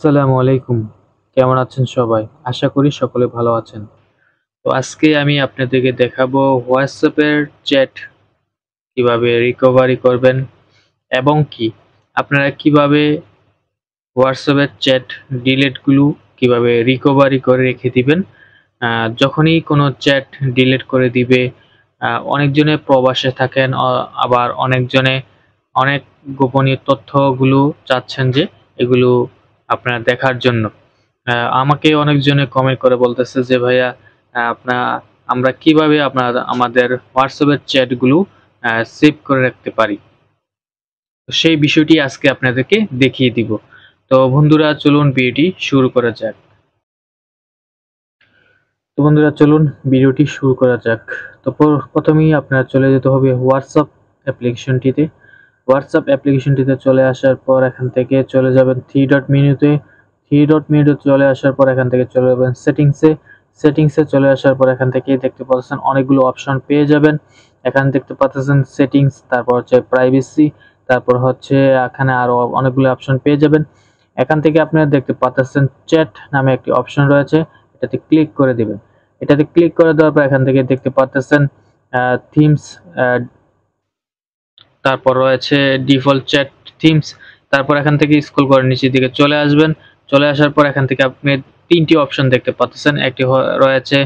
আসসালামু আলাইকুম। কেমন আছেন সবাই? আশা করি সকলে ভালো আছেন। তো আজকে আমি আপনাদেরকে দেখাবো WhatsApp এর চ্যাট কিভাবে রিকভারি করবেন এবং কি আপনারা কিভাবে WhatsApp এর চ্যাট ডিলিট গুলো কিভাবে রিকভারি করে রেখে দিবেন। যখনই কোনো চ্যাট ডিলিট করে দিবে, অনেকজনে প্রবাসে থাকেন, আবার অনেকজনে অনেক গোপনীয় তথ্যগুলো চাচ্ছেন যে এগুলো আপনার দেখার জন্য। আমাকে অনেকজনে কমেন্ট করে বলতেছে যে ভাইয়া, আপনা আমরা কিভাবে আমাদের WhatsApp এর চ্যাটগুলো সেভ করে রাখতে পারি। তো সেই বিষয়টি আজকে আপনাদেরকে দেখিয়ে দিব। তো বন্ধুরা, চলুন ভিডিওটি শুরু করা যাক। তো বন্ধুরা, চলুন ভিডিওটি শুরু করা যাক। তো প্রথমেই আপনার চলে যেতে হবে WhatsApp অ্যাপ্লিকেশনটিতে। WhatsApp অ্যাপ্লিকেশনটিতে চলে আসার পর এখান থেকে চলে যাবেন থ্রি ডট মেনুতে। থ্রি ডট মেনুতে চলে আসার পর এখান থেকে চলে যাবেন সেটিংসে। সেটিংসে চলে আসার পর এখান থেকে দেখতে পাচ্ছেন অনেকগুলো অপশন পেয়ে যাবেন। এখানে দেখতে পাচ্ছেন সেটিংস, তারপর হচ্ছে প্রাইভেসি, তারপর হচ্ছে এখানে আরো অনেকগুলো অপশন পেয়ে যাবেন। এখান থেকে আপনারা দেখতে পাচ্ছেন চ্যাট নামে একটি অপশন রয়েছে, এটাতে ক্লিক করে দিবেন। এটাতে ক্লিক করে দেওয়ার পর এখান থেকে দেখতে পাচ্ছেন থিমস, তারপর রয়েছে ডিফল্ট চ্যাট থিমস। তারপর এখান থেকে স্ক্রল করে নিচের দিকে চলে আসবেন। চলে আসার পর এখান থেকে আপনি তিনটি অপশন দেখতে পাচ্ছেন। একটি রয়েছে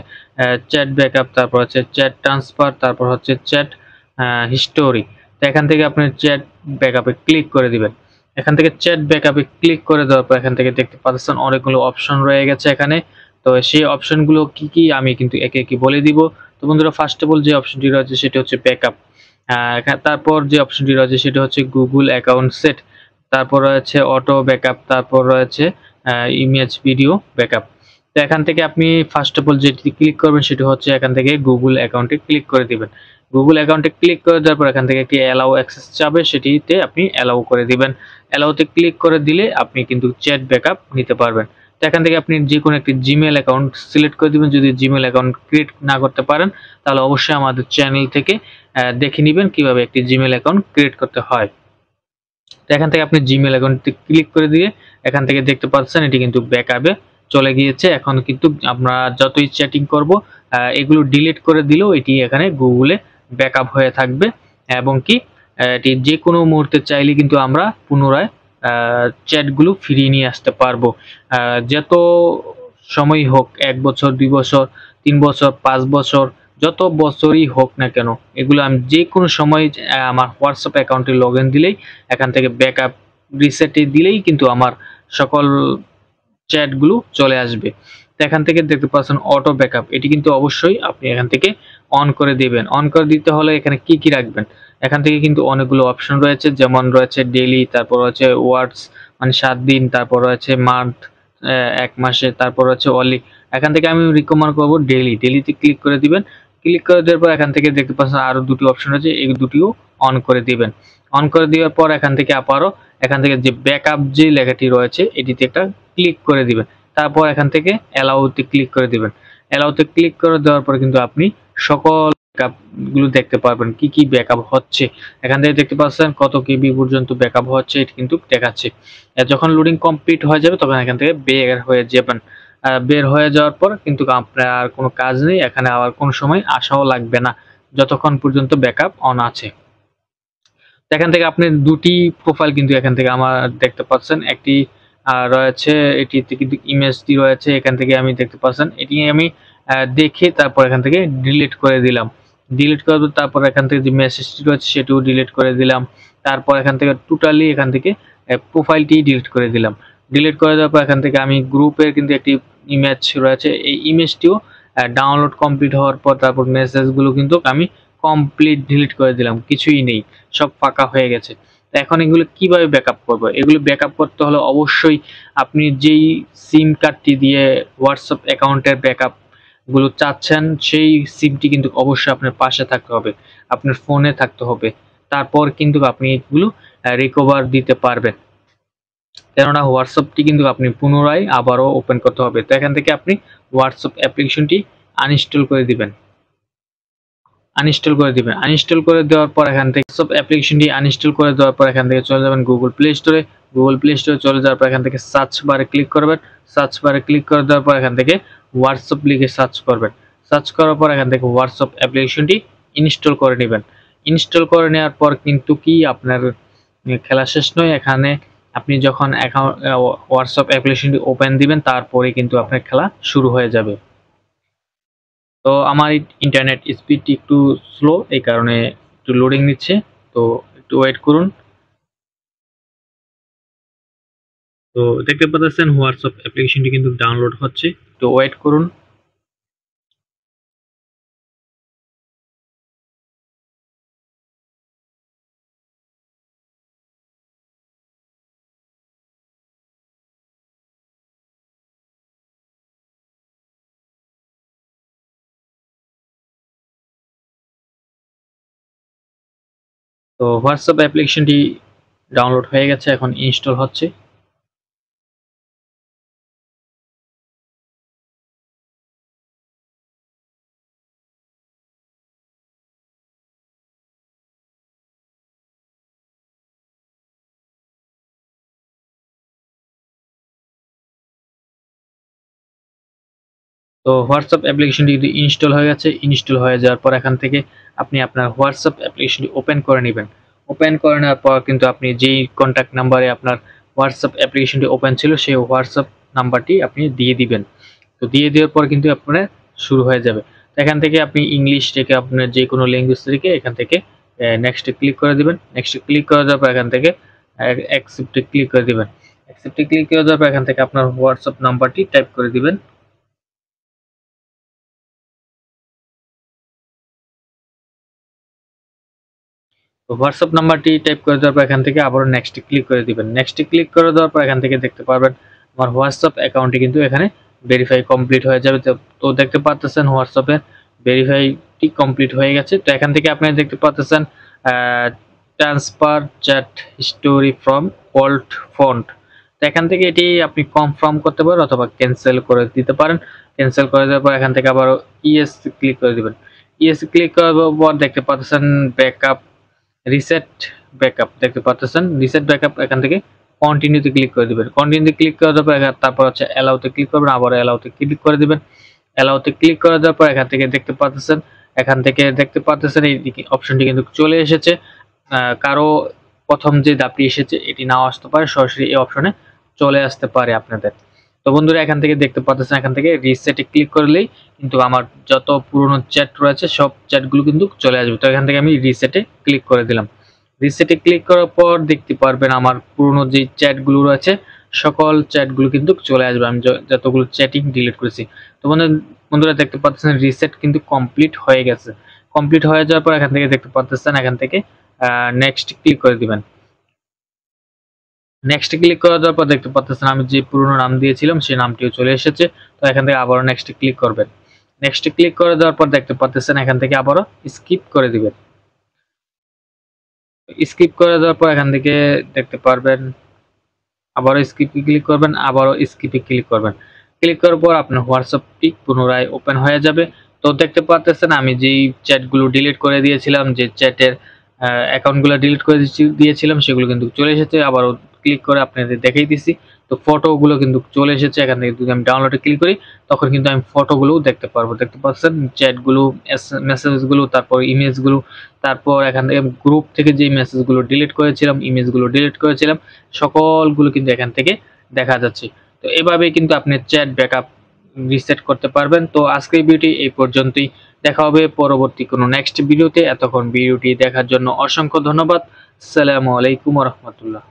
চ্যাট ব্যাকআপ, তারপর হচ্ছে চ্যাট ট্রান্সফার, তারপর হচ্ছে চ্যাট হিস্টোরি। তো এখান থেকে আপনি চ্যাট ব্যাকআপে ক্লিক করে দিবেন। এখান থেকে চ্যাট ব্যাকআপে ক্লিক করে দেওয়ার পর এখান থেকে দেখতে পাচ্ছেন অনেকগুলো অপশন রয়ে গেছে এখানে। তো সেই অপশনগুলো কি কি আমি কিন্তু একে একে বলে দিব। তো বন্ধুরা, ফার্স্ট অফ অল যে অপশনটি রয়েছে সেটি হচ্ছে ব্যাকআপ। তারপর যে অপশনটি রয়েছে সেটা হচ্ছে গুগল অ্যাকাউন্ট সেট, তারপর রয়েছে অটো ব্যাকআপ, তারপর রয়েছে ইমেজ ভিডিও ব্যাকআপ। তো এখান থেকে আপনি ফার্স্ট অফ অল যেটি ক্লিক করবেন সেটি হচ্ছে এখান থেকে গুগল অ্যাকাউন্টে ক্লিক করে দিবেন। গুগল অ্যাকাউন্টে ক্লিক করে দেওয়ার পর এখান থেকে একটি অ্যালাউ অ্যাক্সেস চাবে, সেটিতে আপনি অ্যালাউ করে দিবেন। অ্যালাউতে ক্লিক করে দিলে আপনি কিন্তু চ্যাট ব্যাকআপ নিতে পারবেন। তো এখান থেকে আপনি যে কোনো একটি জিমেল অ্যাকাউন্ট সিলেক্ট করে দিবেন। যদি জিমেল অ্যাকাউন্ট ক্রিয়েট না করতে পারেন তাহলে অবশ্যই আমাদের চ্যানেল থেকে দেখে নিবেন কিভাবে একটি জিমেল অ্যাকাউন্ট ক্রিয়েট করতে হয়। তো এখান থেকে আপনি জিমেল অ্যাকাউন্টে ক্লিক করে দিয়ে এখান থেকে দেখতে পাচ্ছেন এটি কিন্তু ব্যাকআপে চলে গিয়েছে। এখন কিন্তু আমরা যতই চ্যাটিং করব, এগুলো ডিলিট করে দিলেও এটি এখানে গুগলে ব্যাকআপ হয়ে থাকবে এবং কি এটি যে কোনো মুহূর্তে চাইলে কিন্তু আমরা পুনরায় চ্যাটগুলো ফিরিয়ে নিয়ে আসতে পারবো। যত সময় হোক, ১ বছর, ২ বছর, ৩ বছর, ৫ বছর, যত বছরই হোক না কেন, এগুলো আমি যে কোনো সময় আমার হোয়াটসঅ্যাপ অ্যাকাউন্টে লগ ইন দিলেই এখান থেকে ব্যাকআপ রিসেটে দিলেই কিন্তু আমার সকল চ্যাটগুলো চলে আসবে। তো এখান থেকে দেখতে পাচ্ছেন অটো ব্যাকআপ, এটি কিন্তু অবশ্যই আপনি এখান থেকে অন করে দিবেন। অন করে দিতে হলে এখানে কি কি রাখবেন, এখান থেকে কিন্তু অনেকগুলো অপশন রয়েছে, যেমন রয়েছে ডেইলি, তারপর হচ্ছে ওয়ার্ডস মানে ৭ দিন, তারপর রয়েছে মান্থ ১ মাসে, তারপর হচ্ছে অনলি। এখান থেকে আমি রিকমেন্ড করব ডেইলি। ডেইলিতে ক্লিক করে দিবেন। ক্লিক করে দেওয়ার পর এখান থেকে দেখতে পাচ্ছেন আরো দুটি অপশন আছে, এই দুটিও অন করে দিবেন। অন করে দেওয়ার পর এখান থেকে আবারও এখান থেকে যে ব্যাকআপ যে লেখাটি রয়েছে এটিতে একটা ক্লিক করে দিবেন। তারপর এখান থেকে অ্যালাউতে ক্লিক করে দিবেন। অ্যালাউতে ক্লিক করে দেওয়ার পর কিন্তু আপনি সকল ব্যাকআপ গুলো দেখতে পারবেন কি কি ব্যাকআপ হচ্ছে। এখান থেকে দেখতে পাচ্ছেন কত কেবি পর্যন্ত ব্যাকআপ হচ্ছে এটি কিন্তু দেখাচ্ছে। যখন লোডিং কমপ্লিট হয়ে যাবে তখন এখান থেকে বের হয়ে যাবেন। বের হয়ে যাওয়ার পর কিন্তু আপনার আর কোনো কাজ নেই, এখানে আবার কোনো সময় আসাও লাগবে না যতক্ষণ পর্যন্ত ব্যাকআপ অন আছে। এখান থেকে আপনি দুটি প্রোফাইল কিন্তু এখান থেকে আমার দেখতে পাচ্ছেন। একটি রয়েছে, এটিতে কিন্তু ইমেজটি রয়েছে, এখান থেকে আমি দেখতে পাচ্ছেন এটি আমি দেখে তারপর এখান থেকে ডিলিট করে দিলাম। ডিলিট করে তারপর এখান থেকে যে মেসেজটি রয়েছে সেটিও ডিলিট করে দিলাম। তারপর এখান থেকে টোটালি এখান থেকে প্রোফাইলটি ডিলিট করে দিলাম। ডিলিট করে দেওয়ার পর এখান থেকে আমি গ্রুপের কিন্তু একটি ইমেজ রয়েছে, এই ইমেজটিও ডাউনলোড কমপ্লিট হওয়ার পর তারপর মেসেজগুলো কিন্তু আমি কমপ্লিট ডিলিট করে দিলাম, কিছুই নেই, সব ফাঁকা হয়ে গেছে। তো এখন এগুলো কিভাবে ব্যাকআপ করব? এগুলো ব্যাকআপ করতে হলে অবশ্যই আপনি যেই সিম কার্ডটি দিয়ে হোয়াটসঅ্যাপ অ্যাকাউন্টের ব্যাকআপ গুলো চাচ্ছেন সেই সিমটি কিন্তু অবশ্যই আপনার পাশে থাকতে হবে, আপনার ফোনে থাকতে হবে। তারপর কিন্তু আপনি এগুলো রিকভার দিতে পারবেন। কেননা হোয়াটসঅ্যাপটি কিন্তু আপনি পুনরায় আবারও ওপেন করতে হবে। তো এখান থেকে আপনি হোয়াটসঅ্যাপ অ্যাপ্লিকেশনটি আনইনস্টল করে দিবেন। আনইনস্টল করে দেওয়ার পর এখান থেকে সব অ্যাপ্লিকেশনটি আনইনস্টল করে দেওয়ার পর এখান থেকে চলে যাবেন গুগল প্লে স্টোরে। গুগল প্লে স্টোরে চলে যাওয়ার পর এখান থেকে সার্চ বারে ক্লিক করবেন। সার্চ বারে ক্লিক করে দেওয়ার পর এখান থেকে হোয়াটসঅ্যাপ লিখে সার্চ করবেন। সার্চ করার পর এখান থেকে হোয়াটসঅ্যাপ অ্যাপ্লিকেশনটি ইনস্টল করে নেবেন। ইনস্টল করে নেওয়ার পর কিন্তু কি আপনার খেলা শেষ নয়। এখানে আপনি যখন হোয়াটসঅ্যাপ অ্যাপ্লিকেশনটি ওপেন দিবেন তারপরে কিন্তু আপনার খেলা শুরু হয়ে যাবে। তো আমার ইন্টারনেট স্পিডটি একটু স্লো, এই কারণে একটু লোডিং নিচ্ছে, তো একটু ওয়েট করুন। তো দেখতে পাচ্ছেন হোয়াটসঅ্যাপ অ্যাপ্লিকেশনটি কিন্তু ডাউনলোড হচ্ছে, তো ওয়েট করুন। তো হোয়াটসঅ্যাপ অ্যাপ্লিকেশনটি ডাউনলোড হয়ে গেছে, এখন ইনস্টল হচ্ছে। তো হোয়াটসঅ্যাপ অ্যাপ্লিকেশনটি কিন্তু ইনস্টল হয়ে গেছে। ইনস্টল হয়ে যাওয়ার পর এখান থেকে আপনি আপনার হোয়াটসঅ্যাপ অ্যাপ্লিকেশনটি ওপেন করে নেবেন। ওপেন করে নেওয়ার পর কিন্তু আপনি যেই কন্ট্যাক্ট নাম্বারে আপনার হোয়াটসঅ্যাপ অ্যাপ্লিকেশনটি ওপেন ছিল সেই হোয়াটসঅ্যাপ নাম্বারটি আপনি দিয়ে দিবেন। তো দিয়ে দেওয়ার পর কিন্তু আপনার শুরু হয়ে যাবে। তো এখান থেকে আপনি ইংলিশ থেকে আপনার যে কোনো ল্যাঙ্গুয়েজ থেকে এখান থেকে নেক্সটে ক্লিক করে দিবেন। নেক্সটে ক্লিক করে দেওয়ার পর এখান থেকে অ্যাকসেপ্টে ক্লিক করে দিবেন। অ্যাকসেপ্টে ক্লিক করে দেওয়ার পর এখান থেকে আপনার হোয়াটসঅ্যাপ নাম্বারটি টাইপ করে দিবেন। তো হোয়াটসঅ্যাপ নাম্বারটি টাইপ করে দেওয়ার পর এখান থেকে আবারও নেক্সটে ক্লিক করে দিবেন। নেক্সটে ক্লিক করে দেওয়ার পর এখান থেকে দেখতে পারবেন আমার হোয়াটসঅ্যাপ অ্যাকাউন্টটি কিন্তু এখানে ভেরিফাই কমপ্লিট হয়ে যাবে। তো দেখতে পাচ্ছেন হোয়াটসঅ্যাপে ভেরিফাইটি কমপ্লিট হয়ে গেছে। তো এখান থেকে আপনি দেখতে পাচ্ছেন transfer chat history from old font. তো এখান থেকে এটি আপনি কনফার্ম করতে পারেন অথবা ক্যান্সেল করে দিতে পারেন। ক্যান্সেল করে দেওয়ার পর এখান থেকে আবারও ইয়েস ক্লিক করে দিবেন। ইয়েস ক্লিক করার পর দেখতে পাচ্ছেন ব্যাকআপ রিসেট ব্যাকআপ দেখতে পাচ্ছেন। রিসেট ব্যাকআপ এখান থেকে কন্টিনিউতে ক্লিক করে দিবেন। কন্টিনিউতে ক্লিক করে দেওয়ার পর তারপর হচ্ছে অ্যালাউতে ক্লিক করবেন, আবার অ্যালাউতে ক্লিক করে দিবেন। অ্যালাউতে ক্লিক করে দেওয়ার পর এখান থেকে দেখতে পাচ্ছেন এই অপশনটি কিন্তু চলে এসেছে। কারো প্রথম যে ধাপটি এসেছে এটি নাও আসতে পারে, সরাসরি এই অপশনে চলে আসতে পারে আপনাদের। তো বন্ধুরা এখান থেকে দেখতে পাচ্ছেন এখান থেকে রিসেটে ক্লিক করলেই কিন্তু আমার যত পুরনো চ্যাট রয়েছে সব চ্যাটগুলো কিন্তু চলে আসবে। তো এখান থেকে আমি রিসেটে ক্লিক করে দিলাম। রিসেটে ক্লিক করার পর দেখতে পারবেন আমার পুরনো যে চ্যাটগুলো রয়েছে সকল চ্যাটগুলো কিন্তু চলে আসবে, আমি যতগুলো চ্যাটিং ডিলিট করেছি। তো বন্ধুরা দেখতে পাচ্ছেন রিসেট কিন্তু কমপ্লিট হয়ে গেছে। কমপ্লিট হয়ে যাওয়ার পর এখান থেকে দেখতে পাচ্ছেন এখান থেকে নেক্সট ক্লিক করে দিবেন। নেক্সট ক্লিক করে দেওয়ার পর দেখতে পাচ্ছেন আমি যে পুরনো নাম দিয়েছিলাম সেই নামটিও চলে এসেছে। তো এখান থেকে আবারও নেক্সট ক্লিক করবেন। নেক্সট ক্লিক করে দেওয়ার পর দেখতে পাচ্ছেন এখান থেকে আবারও স্কিপ করে দিবেন। স্কিপ করে দেওয়ার পর এখান থেকে দেখতে পারবেন আবারও স্কিপে ক্লিক করবেন, আবারও স্কিপে ক্লিক করবেন। ক্লিক করার পর আপনার হোয়াটসঅ্যাপটি পুনরায় ওপেন হয়ে যাবে। তো দেখতে পাচ্ছেন আমি যেই চ্যাটগুলো ডিলিট করে দিয়েছিলাম, যে চ্যাটের অ্যাকাউন্টগুলো ডিলিট করে দিয়েছিলাম সেগুলো কিন্তু চলে এসেছে। আবারও ক্লিক করে আপনাদের দেখিয়ে দিচ্ছি। তো ফটোগুলো কিন্তু চলে এসেছে। এখান থেকে যদি আমি ডাউনলোডে ক্লিক করি তখন কিন্তু আমি ফটোগুলোও দেখতে পারবো। দেখতে পাচ্ছেন চ্যাটগুলো, মেসেজগুলো, তারপর ইমেজগুলো, তারপর এখান থেকে গ্রুপ থেকে যে মেসেজগুলো ডিলিট করেছিলাম, ইমেজগুলো ডিলিট করেছিলাম সকলগুলো কিন্তু এখান থেকে দেখা যাচ্ছে। তো এভাবেই কিন্তু আপনি চ্যাট ব্যাকআপ রিসেট করতে পারবেন। তো আজকের ভিডিওটি এই পর্যন্তই। দেখা হবে পরবর্তী কোনো নেক্সট ভিডিওতে। এতক্ষণ ভিডিওটি দেখার জন্য অসংখ্য ধন্যবাদ। আসসালামু আলাইকুম ওয়া রাহমাতুল্লাহ।